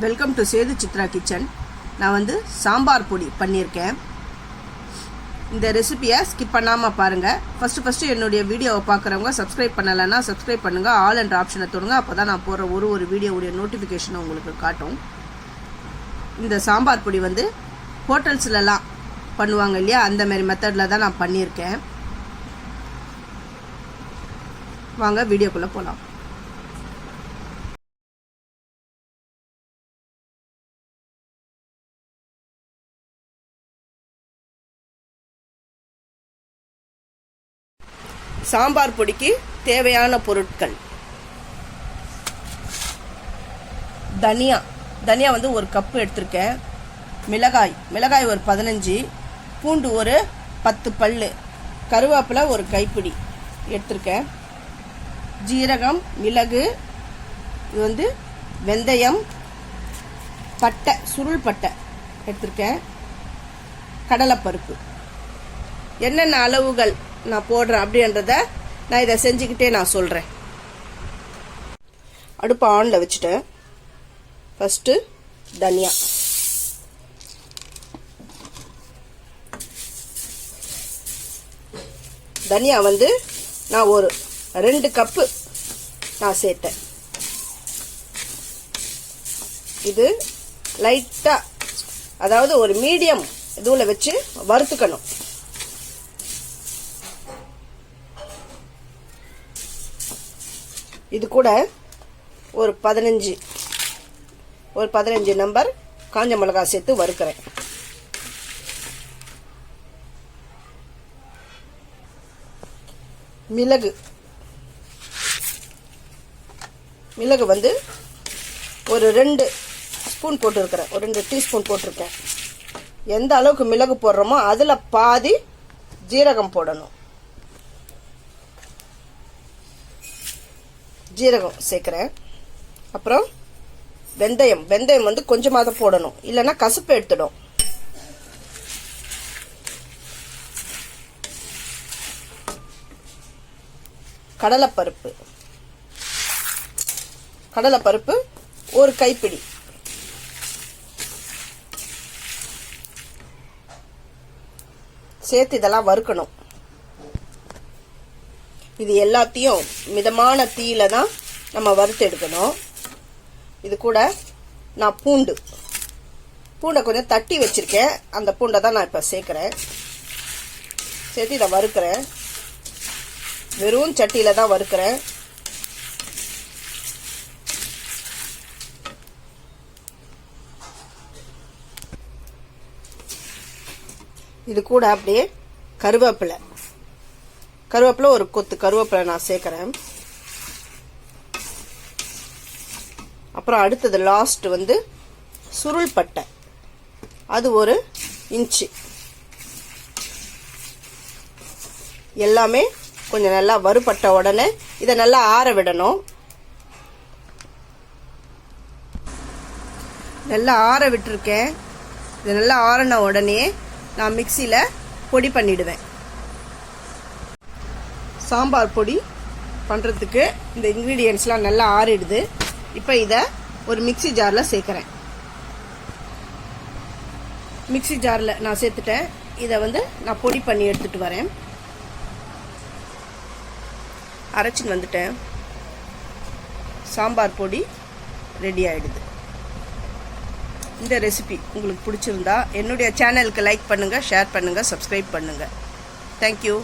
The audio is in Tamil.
Welcome to Sethu Chitra kitchen. நான் வந்து சாம்பார் பொடி பண்ணியிருக்கேன். இந்த ரெசிபியை ஸ்கிப் பண்ணாமல் பாருங்கள். ஃபஸ்ட்டு என்னுடைய வீடியோவை பார்க்குறவங்க சப்ஸ்கிரைப் பண்ணலைன்னா சப்ஸ்கிரைப் பண்ணுங்கள். ஆல் என்ற ஆப்ஷனை தொடுங்க. அப்போ தான் நான் போடுற ஒரு வீடியோவுடைய நோட்டிஃபிகேஷனை உங்களுக்கு காட்டும். இந்த சாம்பார் பொடி வந்து ஹோட்டல்ஸ்லலாம் பண்ணுவாங்க இல்லையா, அந்த மாதிரி மெத்தடில் தான் நான் பண்ணியிருக்கேன். வாங்க வீடியோக்குள்ளே போகலாம். சாம்பார் பொடிக்கு தேவையான பொருட்கள்: தனியா வந்து ஒரு கப்பு எடுத்திருக்கேன். மிளகாய் ஒரு 15, பூண்டு ஒரு 10 பல்லு, கருவேப்பிலை ஒரு கைப்பிடி எடுத்திருக்கேன். ஜீரகம், மிளகு, இது வந்து வெந்தயம், பட்டை, சுருள் பட்டை எடுத்திருக்கேன். கடலைப்பருப்பு. என்னென்ன அளவுகள் நான் போடுறேன் அப்படின்றத நான் இதை செஞ்சுக்கிட்டே நான் சொல்கிறேன். அடுப்பை ஆனில் வச்சுட்டேன். ஃபஸ்ட்டு தனியா வந்து நான் ஒரு 2 கப்பு நான் சேர்த்தேன். இது லைட்டாக, அதாவது ஒரு மீடியம் இதுவில் வச்சு வறுத்துக்கணும். இது கூட ஒரு 15 நம்பர் காஞ்ச மிளகாய் சேர்த்து வறுக்கிறேன். மிளகு வந்து ஒரு 2 ஸ்பூன் போட்டிருக்கிறேன். ஒரு 2 டீஸ்பூன் போட்டிருக்கேன். எந்த அளவுக்கு மிளகு போடுறோமோ அதில் பாதி ஜீரகம் போடணும். ஜீரகம் சேர்க்குறேன். அப்புறம் வெந்தயம் வந்து கொஞ்சமாக தான் போடணும், இல்லைன்னா கசப்பு எடுத்துடும். கடலைப்பருப்பு ஒரு கைப்பிடி. சேர்த்து இதெல்லாம் வறுக்கணும். இது எல்லாத்தையும் மிதமான தீயில தான் நம்ம வறுத்து எடுக்கணும். இது கூட நான் பூண்டை கொஞ்சம் தட்டி வச்சிருக்கேன். அந்த பூண்டை தான் நான் இப்போ சேர்க்குறேன். சேர்த்து இதை வறுக்கிறேன். வெறும் சட்டியில தான் வறுக்கிறேன். இது கூட அப்படியே கருவேப்பிலை ஒரு கொத்து கருவேப்பிலை நான் சேர்க்கிறேன். அப்புறம் அடுத்தது லாஸ்ட் வந்து சுருள் பட்டை, அது ஒரு இன்ச்சு. எல்லாமே கொஞ்சம் நல்லா வறுபட்ட உடனே இதை நல்லா ஆற விடணும். நல்லா ஆற விட்டுருக்கேன். இது நல்லா ஆறின உடனே நான் மிக்சியில் பொடி பண்ணிடுவேன். சாம்பார் பொடி பண்ணுறதுக்கு இந்த இன்க்ரீடியன்ட்ஸ்லாம் நல்லா ஆறிடுது. இப்போ இதை ஒரு மிக்சி ஜாரில் சேர்க்குறேன். மிக்சி ஜாரில் நான் சேர்த்துட்டேன். இதை வந்து நான் பொடி பண்ணி எடுத்துகிட்டு வரேன். அரைச்சின்னு வந்துட்டேன். சாம்பார் பொடி ரெடி ஆகிடுது. இந்த ரெசிபி உங்களுக்கு பிடிச்சிருந்தா என்னுடைய சேனலுக்கு லைக் பண்ணுங்கள், ஷேர் பண்ணுங்கள், சப்ஸ்கிரைப் பண்ணுங்கள். தேங்க்யூ.